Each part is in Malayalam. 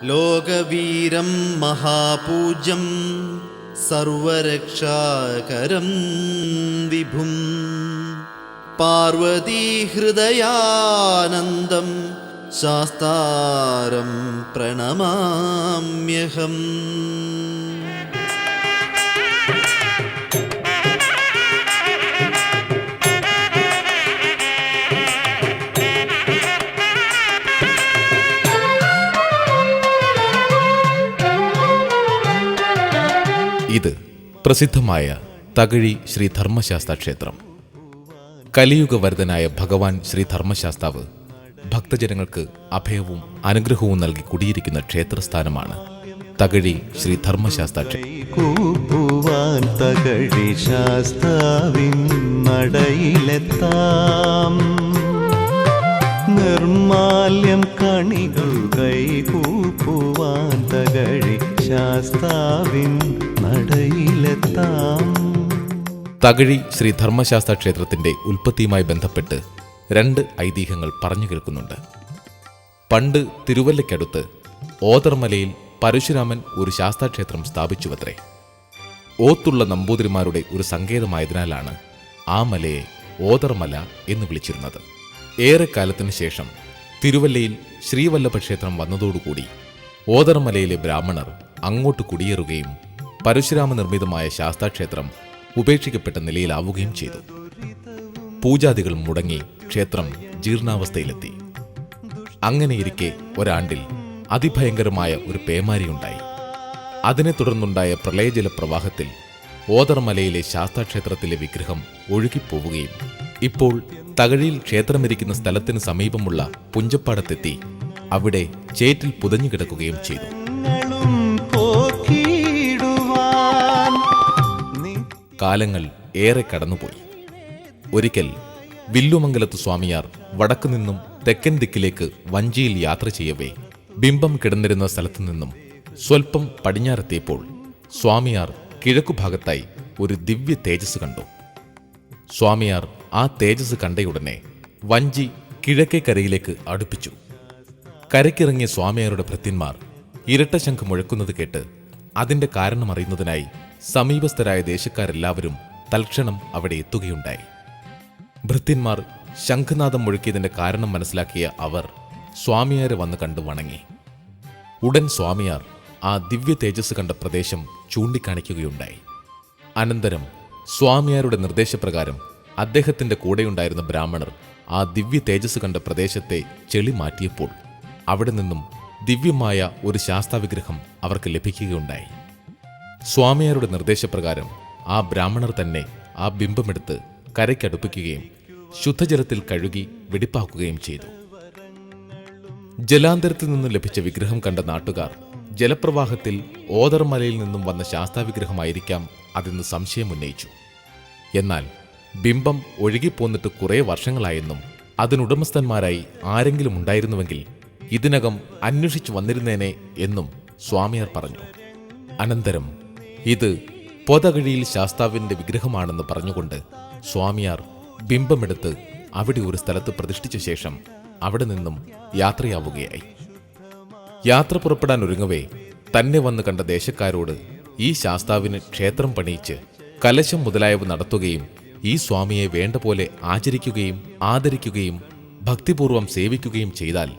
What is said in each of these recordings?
ലോകവീരം മഹാപൂജ്യം സർവരക്ഷാകരം വിഭും പാർവതീഹൃദയാനന്ദം ശാസ്താരം പ്രണമാമ്യഹം. ഇത് പ്രസിദ്ധമായ തകഴി ശ്രീ ധർമ്മശാസ്താ ക്ഷേത്രം. കലിയുഗവരദനായ ഭഗവാൻ ശ്രീ ധർമ്മശാസ്താവ് ഭക്തജനങ്ങൾക്ക് അഭയവും അനുഗ്രഹവും നൽകി കുടിയിരിക്കുന്ന ക്ഷേത്രസ്ഥാനമാണ് തകഴി ശ്രീ ധർമ്മശാസ്താ ക്ഷേത്രം. തകഴി ശാസ്താവിൻ നടയിലെത്താം, നിർമാല്യം കണികൾ കൈകൂപ്പുവാൻ തകഴി ശാസ്താവിൻ നടയിലെത്താം. തകഴി ശ്രീ ധർമ്മശാസ്താ ക്ഷേത്രത്തിന്റെ ഉൽപ്പത്തിയുമായി ബന്ധപ്പെട്ട് 2 ഐതിഹ്യങ്ങൾ പറഞ്ഞു കേൾക്കുന്നുണ്ട്. പണ്ട് തിരുവല്ലയ്ക്കടുത്ത് ഓതർമലയിൽ പരശുരാമൻ ഒരു ശാസ്താക്ഷേത്രം സ്ഥാപിച്ചുവത്രേ. ഓത്തുള്ള നമ്പൂതിരിമാരുടെ ഒരു സങ്കേതമായതിനാലാണ് ആ മലയെ ഓതർമല എന്ന് വിളിച്ചിരുന്നത്. ഏറെക്കാലത്തിനു ശേഷം തിരുവല്ലയിൽ ശ്രീവല്ലഭക്ഷേത്രം വന്നതോടുകൂടി ഓതർമലയിലെ ബ്രാഹ്മണർ അങ്ങോട്ട് കുടിയേറുകയും പരശുരാമ നിർമ്മിതമായ ശാസ്താക്ഷേത്രം ഉപേക്ഷിക്കപ്പെട്ട നിലയിലാവുകയും ചെയ്തു. പൂജാദികൾ മുടങ്ങി ക്ഷേത്രം ജീർണാവസ്ഥയിലെത്തി. അങ്ങനെയിരിക്കെ ഒരാണ്ടിൽ അതിഭയങ്കരമായ ഒരു പേമാരിയുണ്ടായി. അതിനെ തുടർന്നുണ്ടായ പ്രളയജല പ്രവാഹത്തിൽ ഓതർമലയിലെ ശാസ്താക്ഷേത്രത്തിലെ വിഗ്രഹം ഒഴുകിപ്പോവുകയും ഇപ്പോൾ തകഴിയിൽ ക്ഷേത്രമിരിക്കുന്ന സ്ഥലത്തിന് സമീപമുള്ള പുഞ്ചപ്പാടത്തെത്തി അവിടെ ചേറ്റിൽ പുതഞ്ഞു കിടക്കുകയും ചെയ്തു. കാലങ്ങൾ ഏറെ കടന്നുപോയി. ഒരിക്കൽ വില്ലുമംഗലത്ത് സ്വാമിയാർ വടക്കുനിന്നും തെക്കൻ ദിക്കിലേക്ക് വഞ്ചിയിൽ യാത്ര ചെയ്യവേ ബിംബം കിടന്നിരുന്ന സ്ഥലത്തു നിന്നും സ്വൽപ്പം പടിഞ്ഞാറെത്തിയപ്പോൾ സ്വാമിയാർ കിഴക്കുഭാഗത്തായി ഒരു ദിവ്യ തേജസ് കണ്ടു. സ്വാമിയാർ ആ തേജസ് കണ്ടയുടനെ വഞ്ചി കിഴക്കേ കരയിലേക്ക് അടുപ്പിച്ചു. കരയ്ക്കിറങ്ങിയ സ്വാമിയാരുടെ ഭൃത്യന്മാർ ഇരട്ടശംഖ് മുഴക്കുന്നത് കേട്ട് അതിന്റെ കാരണമറിയുന്നതിനായി സമീപസ്ഥരായ ദേശക്കാരെല്ലാവരും തൽക്ഷണം അവിടെ എത്തുകയുണ്ടായി. ഭൃത്യന്മാർ ശംഖനാദം മുഴക്കിയതിന്റെ കാരണം മനസ്സിലാക്കിയ അവർ സ്വാമിയാരെ വന്ന് കണ്ടു വണങ്ങി. ഉടൻ സ്വാമിയാർ ആ ദിവ്യ തേജസ് കണ്ട പ്രദേശം ചൂണ്ടിക്കാണിക്കുകയുണ്ടായി. അനന്തരം സ്വാമിയാരുടെ നിർദ്ദേശപ്രകാരം അദ്ദേഹത്തിന്റെ കൂടെയുണ്ടായിരുന്ന ബ്രാഹ്മണർ ആ ദിവ്യ തേജസ് കണ്ട പ്രദേശത്തെ ചെളി മാറ്റിയപ്പോൾ അവിടെ നിന്നും ദിവ്യമായ ഒരു ശാസ്താവിഗ്രഹം അവർക്ക് ലഭിക്കുകയുണ്ടായി. സ്വാമിയാരുടെ നിർദ്ദേശപ്രകാരം ആ ബ്രാഹ്മണർ തന്നെ ആ ബിംബമെടുത്ത് കരയ്ക്കടുപ്പിക്കുകയും ശുദ്ധജലത്തിൽ കഴുകി വെടിപ്പാക്കുകയും ചെയ്തു. ജലാന്തരത്തിൽ നിന്നും ലഭിച്ച വിഗ്രഹം കണ്ട നാട്ടുകാർ ജലപ്രവാഹത്തിൽ ഓതർമലയിൽ നിന്നും വന്ന ശാസ്താവിഗ്രഹമായിരിക്കാം അതെന്ന് സംശയമുന്നയിച്ചു. എന്നാൽ ബിംബം ഒഴുകിപ്പോന്നിട്ട് കുറേ വർഷങ്ങളായെന്നും അതിനുടമസ്ഥന്മാരായി ആരെങ്കിലും ഉണ്ടായിരുന്നുവെങ്കിൽ ഇതിനകം അന്വേഷിച്ചു വന്നിരുന്നേനെ എന്നും സ്വാമിയാർ പറഞ്ഞു. അനന്തരം ഇത് പൊതകഴിയിൽ ശാസ്താവിന്റെ വിഗ്രഹമാണെന്ന് പറഞ്ഞുകൊണ്ട് സ്വാമിയാർ ബിംബമെടുത്ത് അവിടെ ഒരു സ്ഥലത്ത് പ്രതിഷ്ഠിച്ച ശേഷം അവിടെ നിന്നും യാത്രയാവുകയായി. യാത്ര പുറപ്പെടാൻ ഒരുങ്ങവേ തന്നെ വന്ന് കണ്ട ദേശക്കാരോട് ഈ ശാസ്താവിന് ക്ഷേത്രം പണിയിച്ച് കലശം മുതലായവ നടത്തുകയും ഈ സ്വാമിയെ വേണ്ട പോലെ ആചരിക്കുകയും ആദരിക്കുകയും ഭക്തിപൂർവം സേവിക്കുകയും ചെയ്താൽ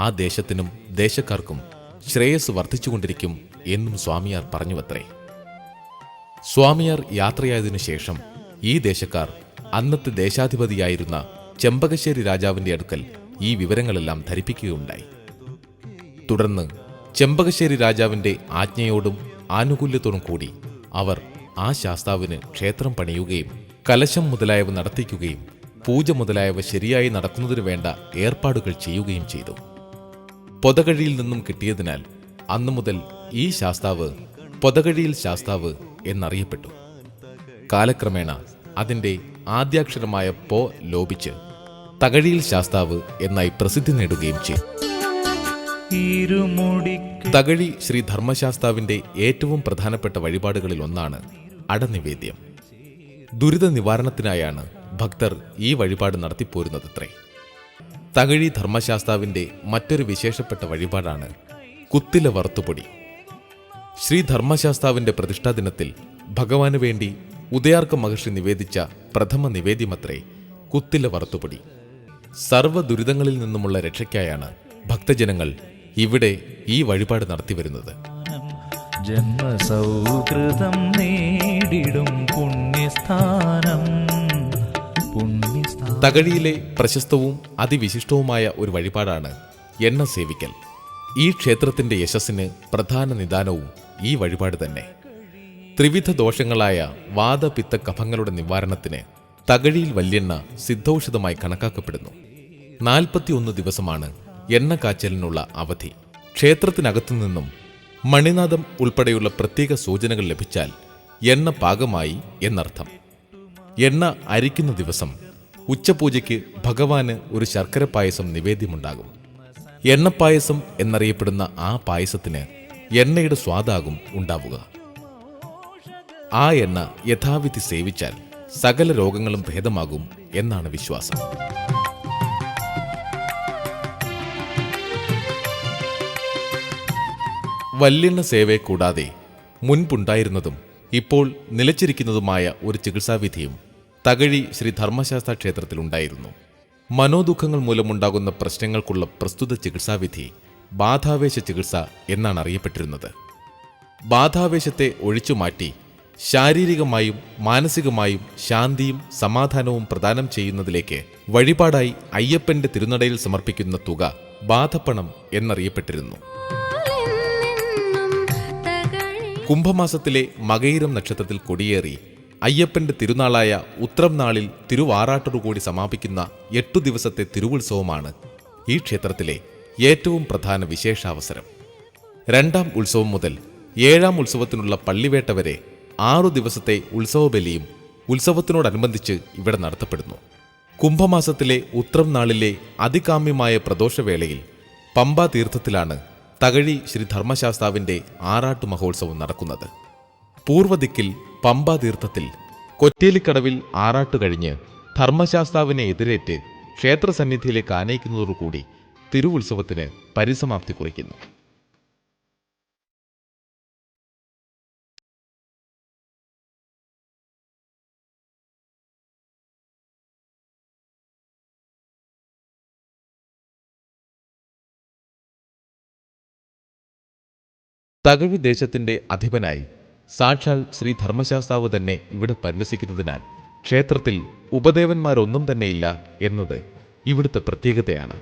ആ ദേശത്തിനും ദേശക്കാർക്കും ശ്രേയസ് വർദ്ധിച്ചുകൊണ്ടിരിക്കും എന്നും സ്വാമിയാർ പറഞ്ഞുവത്രേ. സ്വാമിയാർ യാത്രയായതിനു ശേഷം ഈ ദേശക്കാർ അന്നത്തെ ദേശാധിപതിയായിരുന്ന ചെമ്പകശ്ശേരി രാജാവിന്റെ അടുക്കൽ ഈ വിവരങ്ങളെല്ലാം ധരിപ്പിക്കുകയുണ്ടായി. തുടർന്ന് ചെമ്പകശ്ശേരി രാജാവിന്റെ ആജ്ഞയോടും ആനുകൂല്യത്തോടും കൂടി അവർ ആ ശാസ്താവിന് ക്ഷേത്രം പണിയുകയും കലശം മുതലായവ നടത്തിക്കുകയും പൂജ മുതലായവ ശരിയായി നടത്തുന്നതിനു വേണ്ട ഏർപ്പാടുകൾ ചെയ്യുകയും ചെയ്തു. പൊതകഴിയിൽ നിന്നും കിട്ടിയതിനാൽ അന്നു മുതൽ ഈ ശാസ്താവ് പൊതകഴിയിൽ ശാസ്താവ് എന്നറിയപ്പെട്ടു. കാലക്രമേണ അതിന്റെ ആദ്യാക്ഷരമായ പോ ലോപിച്ച് തകഴിയിൽ ശാസ്താവ് എന്നായി പ്രസിദ്ധി നേടുകയും ചെയ്തു. തകഴി ശ്രീ ധർമ്മശാസ്താവിന്റെ ഏറ്റവും പ്രധാനപ്പെട്ട വഴിപാടുകളിൽ ഒന്നാണ് അടനിവേദ്യം. ദുരിത നിവാരണത്തിനായാണ് ഭക്തർ ഈ വഴിപാട് നടത്തിപ്പോരുന്നതത്രേ. തകഴി ധർമ്മശാസ്താവിന്റെ മറ്റൊരു വിശേഷപ്പെട്ട വഴിപാടാണ് കുത്തില വറുത്തുപൊടി. ശ്രീ ധർമ്മശാസ്താവിന്റെ പ്രതിഷ്ഠാ ദിനത്തിൽ ഭഗവാന് വേണ്ടി ഉദയാർക്ക മഹർഷി നിവേദിച്ച പ്രഥമ നിവേദ്യമത്രേ കുത്തില വറുത്തുപൊടി. സർവ്വ ദുരിതങ്ങളിൽ നിന്നുമുള്ള രക്ഷയ്ക്കായാണ് ഭക്തജനങ്ങൾ ഇവിടെ ഈ വഴിപാട് നടത്തിവരുന്നത്. ജന്മസൗഹൃദം നേടിടും പുണ്യസ്ഥാനം. തകഴിയിലെ പ്രശസ്തവും അതിവിശിഷ്ടവുമായ ഒരു വഴിപാടാണ് എണ്ണ സേവിക്കൽ. ഈ ക്ഷേത്രത്തിന്റെ യശസ്സിന് പ്രധാന നിദാനവും ഈ വഴിപാട് തന്നെ. ത്രിവിധ ദോഷങ്ങളായ വാതപിത്ത കഫങ്ങളുടെ നിവാരണത്തിന് തകഴിയിൽ വല്യെണ്ണ സിദ്ധൌഷധമായി കണക്കാക്കപ്പെടുന്നു. 41 ദിവസമാണ് എണ്ണ കാച്ചലിനുള്ള അവധി. ക്ഷേത്രത്തിനകത്തു നിന്നും മണിനാഥം ഉൾപ്പെടെയുള്ള പ്രത്യേക സൂചനകൾ ലഭിച്ചാൽ എണ്ണ പാകമായി എന്നർത്ഥം. എണ്ണ അരിക്കുന്ന ദിവസം ഉച്ചപൂജയ്ക്ക് ഭഗവാന് ഒരു ശർക്കര പായസം നിവേദ്യമുണ്ടാകും. എണ്ണപ്പായസം എന്നറിയപ്പെടുന്ന ആ പായസത്തിന് എണ്ണയുടെ സ്വാദാകും ഉണ്ടാവുക. ആ എണ്ണ യഥാവിധി സേവിച്ചാൽ സകല രോഗങ്ങളും ഭേദമാകും എന്നാണ് വിശ്വാസം. വല്യെണ്ണ സേവയെ കൂടാതെ മുൻപുണ്ടായിരുന്നതും ഇപ്പോൾ നിലച്ചിരിക്കുന്നതുമായ ഒരു ചികിത്സാവിധിയും തകഴി ശ്രീ ധർമ്മശാസ്ത്ര ക്ഷേത്രത്തിലുണ്ടായിരുന്നു. മനോദുഃഖങ്ങൾ മൂലമുണ്ടാകുന്ന പ്രശ്നങ്ങൾക്കുള്ള പ്രസ്തുത ചികിത്സാവിധി ബാധാവേശ ചികിത്സ എന്നാണ് അറിയപ്പെട്ടിരുന്നത്. ബാധാവേശത്തെ ഒഴിച്ചുമാറ്റി ശാരീരികമായും മാനസികമായും ശാന്തിയും സമാധാനവും പ്രദാനം ചെയ്യുന്നതിലേക്ക് വഴിപാടായി അയ്യപ്പന്റെ തിരുനടയിൽ സമർപ്പിക്കുന്ന തുക ബാധപ്പണം എന്നറിയപ്പെട്ടിരുന്നു. കുംഭമാസത്തിലെ മകയിരം നക്ഷത്രത്തിൽ കൊടിയേറി അയ്യപ്പന്റെ തിരുനാളായ ഉത്രം നാളിൽ തിരുവാറാട്ടോടുകൂടി സമാപിക്കുന്ന 8 ദിവസത്തെ തിരുവുത്സവമാണ് ഈ ക്ഷേത്രത്തിലെ ഏറ്റവും പ്രധാന വിശേഷാവസരം. 2ാം ഉത്സവം മുതൽ 7ാം ഉത്സവത്തിനുള്ള പള്ളിവേട്ട വരെ 6 ദിവസത്തെ ഉത്സവബലിയും ഉത്സവത്തിനോടനുബന്ധിച്ച് ഇവിടെ നടത്തപ്പെടുന്നു. കുംഭമാസത്തിലെ ഉത്രം നാളിലെ അതികാമ്യമായ പ്രദോഷവേളയിൽ പമ്പാ തീർത്ഥത്തിലാണ് തകഴി ശ്രീ ധർമ്മശാസ്താവിന്റെ ആറാട്ട് മഹോത്സവം നടക്കുന്നത്. പൂർവ്വദിക്കിൽ പമ്പാ തീർത്ഥത്തിൽ കൊറ്റേലിക്കടവിൽ ആറാട്ട് കഴിഞ്ഞ് ധർമ്മശാസ്താവിനെ എതിരേറ്റ് ക്ഷേത്രസന്നിധിയിലേക്ക് ആനയിക്കുന്നതോടുകൂടി തിരുവുത്സവത്തിന് പരിസമാപ്തി കുറിക്കുന്നു. തകഴി ദേശത്തിന്റെ അധിപനായി സാക്ഷാൽ ശ്രീ ധർമ്മശാസ്താവ് തന്നെ ഇവിടെ പരിലസിക്കുന്നതിനാൽ ക്ഷേത്രത്തിൽ ഉപദേവന്മാരൊന്നും തന്നെയില്ല എന്നത് ഇവിടുത്തെ പ്രത്യേകതയാണ്.